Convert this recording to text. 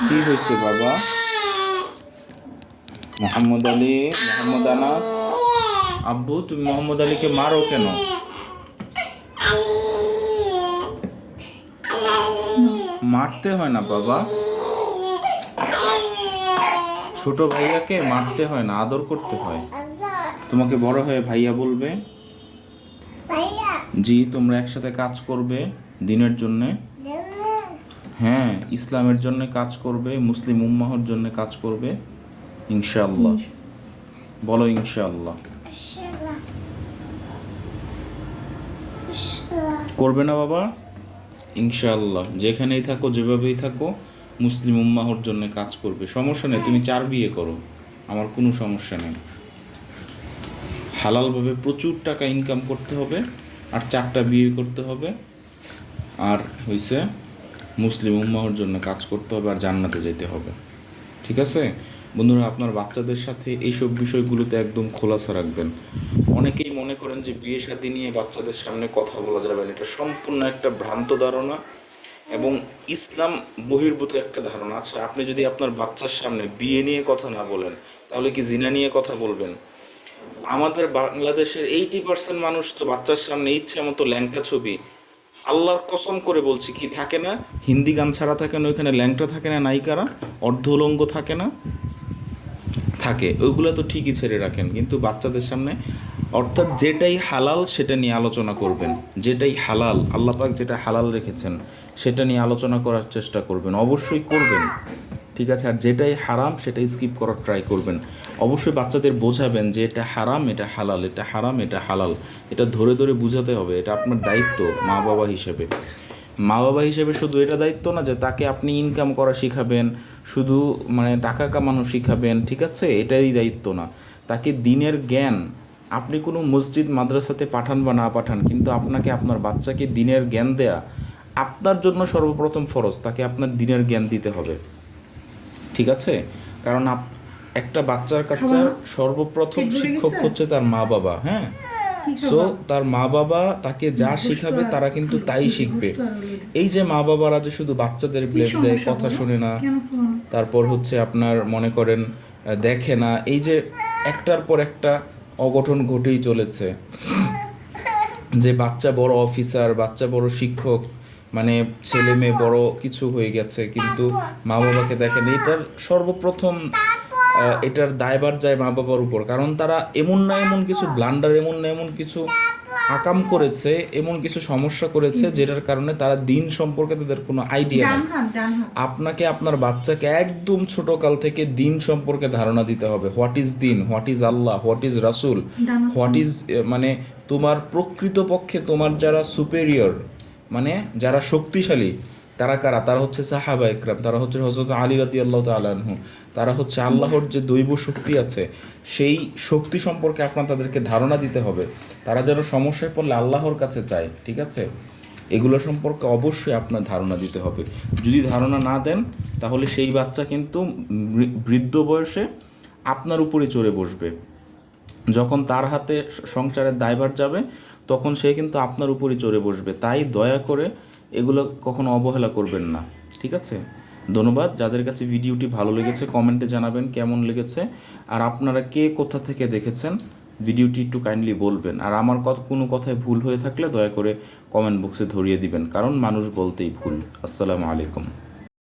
কি হয়েছে বাবা? মোহাম্মদ আলী, মোহাম্মদ আনাস। আব্বু, তুমি মোহাম্মদ আলীকে মারো কেন? মারতে হয় না বাবা, ছোট ভাইয়াকে মারতে হয় না, আদর করতে হয়। তোমাকে বড় হয়ে ভাইয়া বলবে। জি, তোমরা একসাথে কাজ করবে দিনের জন্যে। হ্যাঁ, ইসলামের জন্য কাজ করবে, মুসলিম উম্মাহর জন্য কাজ করবে ইনশাআল্লাহ। বলো ইনশাআল্লাহ। করবে না বাবা? ইনশাআল্লাহ। যেখানেই থাকো, যেভাবেই থাকো, মুসলিম উম্মাহর জন্য কাজ করবে। সমস্যা নেই, তুমি 4 বিয়ে করো, আমার কোনো সমস্যা নেই। হালালভাবে প্রচুর টাকা ইনকাম করতে হবে, আর 4টা বিয়ে করতে হবে, আর হইছে মুসলিম উম্মাহর জন্য কাজ করতে হবে, আর জান্নাতে যেতে হবে। ঠিক আছে বন্ধুরা, আপনার বাচ্চাদের সাথে এইসব বিষয়গুলোতে একদম খোলাসা রাখবেন। অনেকেই মনে করেন যে বিয়ে শাদী নিয়ে বাচ্চাদের সামনে কথা বলা যাবে না। এটা সম্পূর্ণ একটা ভ্রান্ত ধারণা এবং ইসলাম বহির্ভূত একটা ধারণা। আচ্ছা, আপনি যদি আপনার বাচ্চার সামনে বিয়ে নিয়ে কথা না বলেন, তাহলে কি জিনা নিয়ে কথা বলবেন? আমাদের বাংলাদেশের 80% মানুষ তো বাচ্চার সামনে ইচ্ছে মতো ল্যাংটা ছবি, আল্লাহর কসম করে বলছি, কি থাকে না, হিন্দি গান ছাড়া থাকে না, ওইখানে ল্যাংটা থাকে না, নায়িকারা অর্ধ উলঙ্গ থাকে না, থাকে, ওইগুলো তো ঠিকই ছেড়ে রাখেন, কিন্তু বাচ্চাদের সামনে, অর্থাৎ যেটাই হালাল সেটা নিয়ে আলোচনা করবেন। যেটাই হালাল, আল্লাহ পাক যেটা হালাল রেখেছেন সেটা নিয়ে আলোচনা করার চেষ্টা করবেন, অবশ্যই করবেন। ঠিক আছে, আর যেটাই হারাম সেটাই স্কিপ করার ট্রাই করবেন। অবশ্যই বাচ্চাদের বোঝাবেন যে এটা হারাম, এটা হালাল, এটা হারাম, এটা হালাল, এটা ধরে ধরে বুঝাতে হবে। এটা আপনার দায়িত্ব মা বাবা হিসেবে। মা বাবা হিসেবে শুধু এটা দায়িত্ব না যে তাকে আপনি ইনকাম করা শিখাবেন, শুধু মানে টাকা কামানো শিখাবেন, ঠিক আছে, এটাই দায়িত্ব না। তাকে দিনের জ্ঞান, আপনি কোনো মসজিদ মাদ্রাসাতে পাঠান বা না পাঠান, কিন্তু আপনাকে আপনার বাচ্চাকে দিনের জ্ঞান দেয়া আপনার জন্য সর্বপ্রথম ফরজ। তাকে আপনার দিনের জ্ঞান দিতে হবে, ঠিক আছে? কারণ একটা বাচ্চার কাছে সর্বপ্রথম শিক্ষক হচ্ছে তার মা বাবা। হ্যাঁ, সো তার মা বাবা তাকে যা শিখাবে তারা কিন্তু তাই শিখবে। এই যে মা বাবারা যে শুধু বাচ্চাদের ব্লেম দেয়, কথা শোনে না, তারপর হচ্ছে আপনার মনে করেন দেখে না, এই যে একটার পর একটা অঘটন ঘটেই চলেছে, যে বাচ্চা বড় অফিসার, বাচ্চা বড় শিক্ষক, মানে ছেলে মেয়ে বড় কিছু হয়ে গেছে, কিন্তু মা বাবাকে দেখেন। এটার সর্বপ্রথম এটার দায়ভার যায় মা বাবার উপর। কারণ তারা এমন না এমন কিছু ব্লান্ডার, এমন না এমন কিছু আকাম করেছে, এমন কিছু সমস্যা করেছে যেটার কারণে তারা দিন সম্পর্কে তাদের কোনো আইডিয়া নেই। আপনাকে আপনার বাচ্চাকে একদম ছোট কাল থেকে দিন সম্পর্কে ধারণা দিতে হবে। হোয়াট ইজ দিন, what is Allah, what is রাসূল, হোয়াট ইজ, মানে তোমার প্রকৃতপক্ষে তোমার যারা সুপেরিয়র, মানে যারা শক্তিশালী, তারা কারা? তারা হচ্ছে সাহাবা ইকরাম, তারা হচ্ছে হযরত আলী রাদিয়াল্লাহু তাআলা আনহু, তারা হচ্ছে আল্লাহর যে দৈব শক্তি আছে সেই শক্তি সম্পর্কে আপনার তাদেরকে ধারণা দিতে হবে। তারা যেন সমস্যায় পড়লে আল্লাহর কাছে চায়, ঠিক আছে? এগুলো সম্পর্কে অবশ্যই আপনার ধারণা দিতে হবে। যদি ধারণা না দেন তাহলে সেই বাচ্চা কিন্তু বৃদ্ধ বয়সে আপনার উপরে চড়ে বসবে। যখন তার হাতে সংসারের দায়ভার যাবে তখন সে কিন্তু আপনার উপরই চড়ে বসবে। তাই দয়া করে এগুলো কখনো অবহেলা করবেন না, ঠিক আছে? ধন্যবাদ। যাদের কাছে ভিডিওটি ভালো লেগেছে কমেন্টে জানাবেন কেমন লেগেছে, আর আপনারা কে কোথা থেকে দেখেছেন ভিডিওটি একটু কাইন্ডলি বলবেন। আর আমার কোনো কথায় ভুল হয়ে থাকলে দয়া করে কমেন্ট বক্সে ধরিয়ে দিবেন, কারণ মানুষ বলতেই ভুল। আসসালামু আলাইকুম।